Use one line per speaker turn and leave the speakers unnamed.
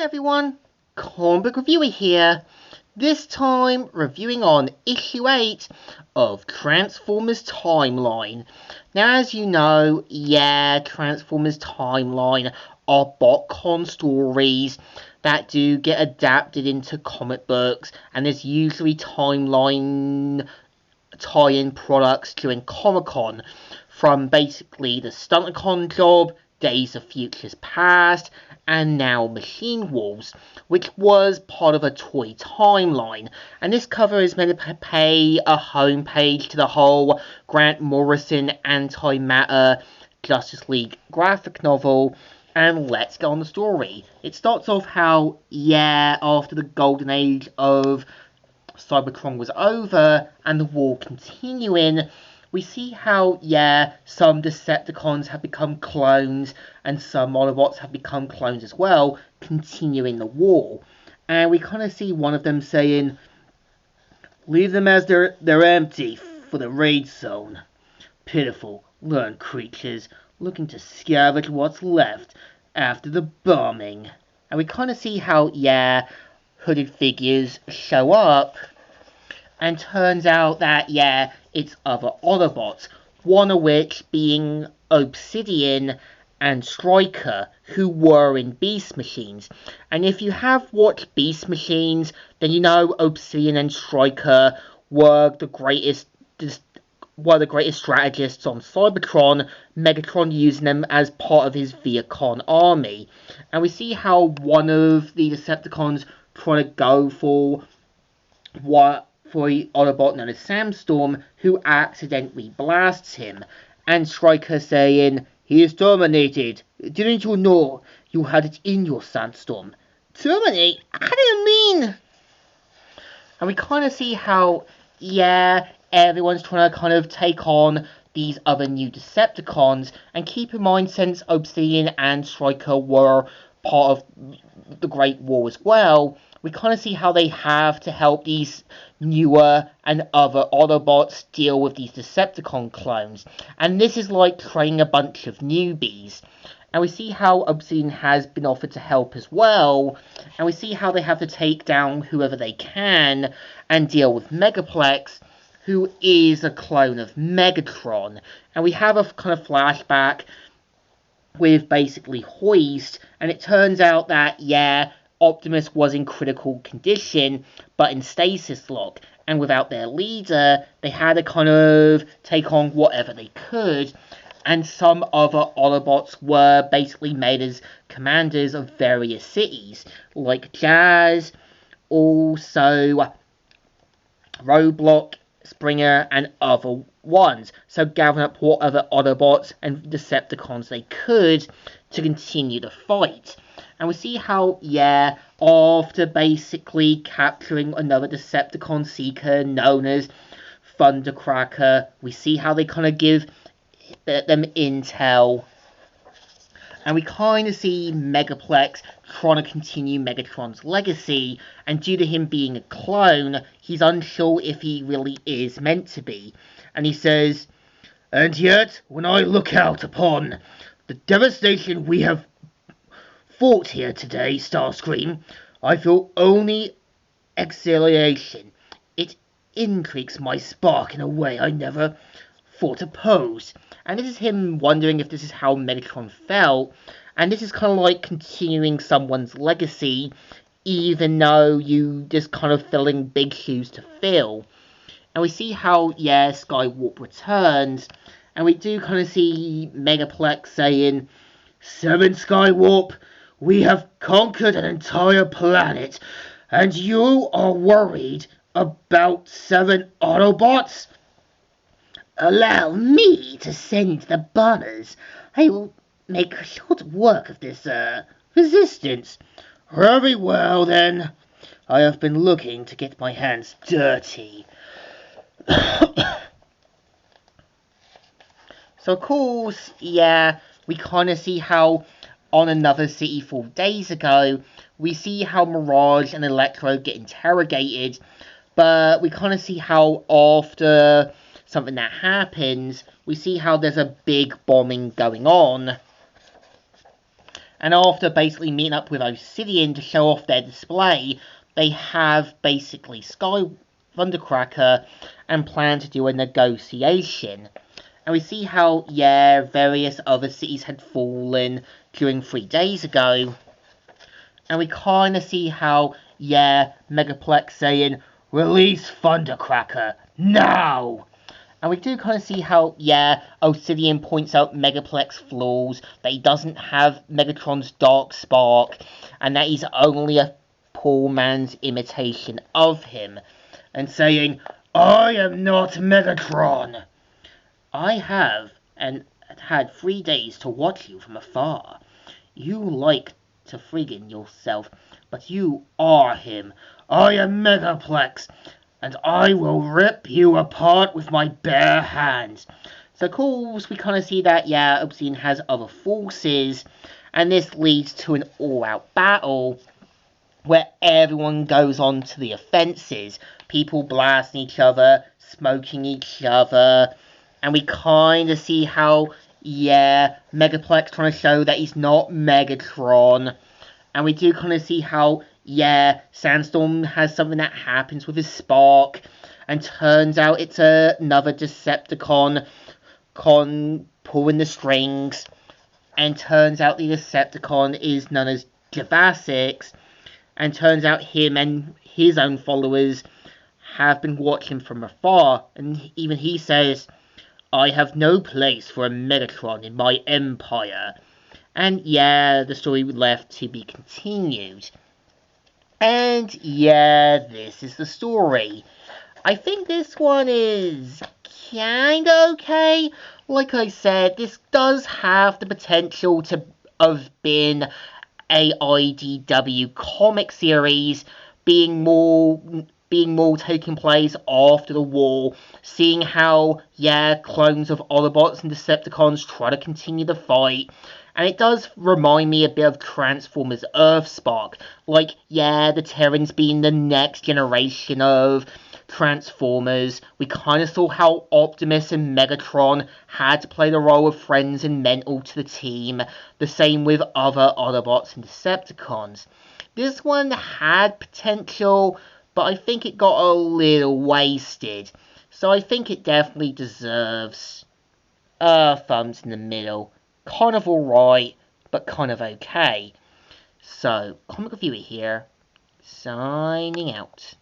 everyone, Comic Book Reviewer here, this time reviewing on issue 8 of Transformers Timeline. Now as you know, Transformers Timeline are BotCon stories that do get adapted into comic books, and there's usually timeline tie-in products during Comic-Con, from basically the Stunticon job, Days of Futures Past, and now Machine Wars, which was part of a toy timeline. And this cover is meant to pay a homepage to the whole Grant Morrison Antimatter Justice League graphic novel. And let's get on the story. It starts off how, after the golden age of Cybertron was over and the war continuing, we see how, some Decepticons have become clones and some Autobots have become clones as well, continuing the war. And we kind of see one of them saying, "Leave them as they're empty for the raid zone. Pitiful, learned creatures looking to scavenge what's left after the bombing." And we kind of see how, hooded figures show up, and turns out that, it's other Autobots, one of which being Obsidian and Stryker, who were in Beast Machines. And if you have watched Beast Machines, then you know Obsidian and Stryker were the greatest strategists on Cybertron, Megatron using them as part of his Viacon army. And we see how one of the Decepticons try to go for the Autobot known as Sandstorm, who accidentally blasts him, and Stryker saying, "He is terminated. Didn't you know you had it in your Sandstorm?" "Terminate? How do you mean?" And we kind of see how, everyone's trying to kind of take on these other new Decepticons, and keep in mind, since Obsidian and Stryker were part of the Great War as well, we kind of see how they have to help these newer and other Autobots deal with these Decepticon clones. And this is like training a bunch of newbies. And we see how Obsidian has been offered to help as well. And we see how they have to take down whoever they can and deal with Megaplex, who is a clone of Megatron. And we have a kind of flashback with basically Hoist, and it turns out that, Optimus was in critical condition, but in stasis lock, and without their leader, they had to kind of take on whatever they could, and some other Autobots were basically made as commanders of various cities, like Jazz, also Roadblock, Springer, and other ones, so gathering up what other Autobots and Decepticons they could to continue the fight. And we see how, after basically capturing another Decepticon seeker known as Thundercracker, we see how they kind of give them intel. And we kind of see Megaplex trying to continue Megatron's legacy, and due to him being a clone, he's unsure if he really is meant to be. And he says, "And yet, when I look out upon the devastation we have fought here today, Starscream, I feel only exhilaration. It increases my spark in a way I never thought to pose." And this is him wondering if this is how Megatron felt, and this is kind of like continuing someone's legacy, even though you just kind of filling big shoes to fill. And we see how, Skywarp returns, and we do kind of see Megaplex saying, "7 Skywarp, we have conquered an entire planet, and you are worried about 7 Autobots? Allow me to send the bombers. I will make short work of this, resistance." "Very well, then. I have been looking to get my hands dirty." So, of course, we kind of see how on Another City 4 days ago, we see how Mirage and Electro get interrogated, but we kind of see how after something that happens, we see how there's a big bombing going on. And after basically meeting up with Obsidian to show off their display, they have basically Sky Thundercracker and plan to do a negotiation. And we see how, yeah, various other cities had fallen during 3 days ago. And we kind of see how, yeah, Megaplex saying, "Release Thundercracker, now!" And we do kind of see how, yeah, Obsidian points out Megaplex flaws, that he doesn't have Megatron's Dark Spark, and that he's only a poor man's imitation of him. And saying, "I am not Megatron. I have and had 3 days to watch you from afar. You like to friggin' yourself, but you are him. I am Megaplex, and I will rip you apart with my bare hands." So of course we kind of see that, yeah, Obsidian has other forces, and this leads to an all-out battle where everyone goes on to the offences. People blasting each other, smoking each other, and we kind of see how, yeah, Megaplex trying to show that he's not Megatron. And we do kind of see how, yeah, Sandstorm has something that happens with his spark, and turns out it's another Decepticon pulling the strings, and turns out the Decepticon is known as Javasix, and turns out him and his own followers have been watching from afar, and even he says, "I have no place for a Megatron in my empire." And yeah, the story left to be continued. And yeah, this is the story. I think this one is kinda okay. Like I said, this does have the potential to have been a IDW comic series, being more taking place after the war, seeing how, yeah, clones of Autobots and Decepticons try to continue the fight. And it does remind me a bit of Transformers Earthspark. Like, yeah, the Terrans being the next generation of Transformers. We kind of saw how Optimus and Megatron had to play the role of friends and mentor to the team. The same with other Autobots and Decepticons. This one had potential, but I think it got a little wasted. So I think it definitely deserves thumbs in the middle. Kind of alright, but kind of okay. So, Comic Reviewer here, signing out.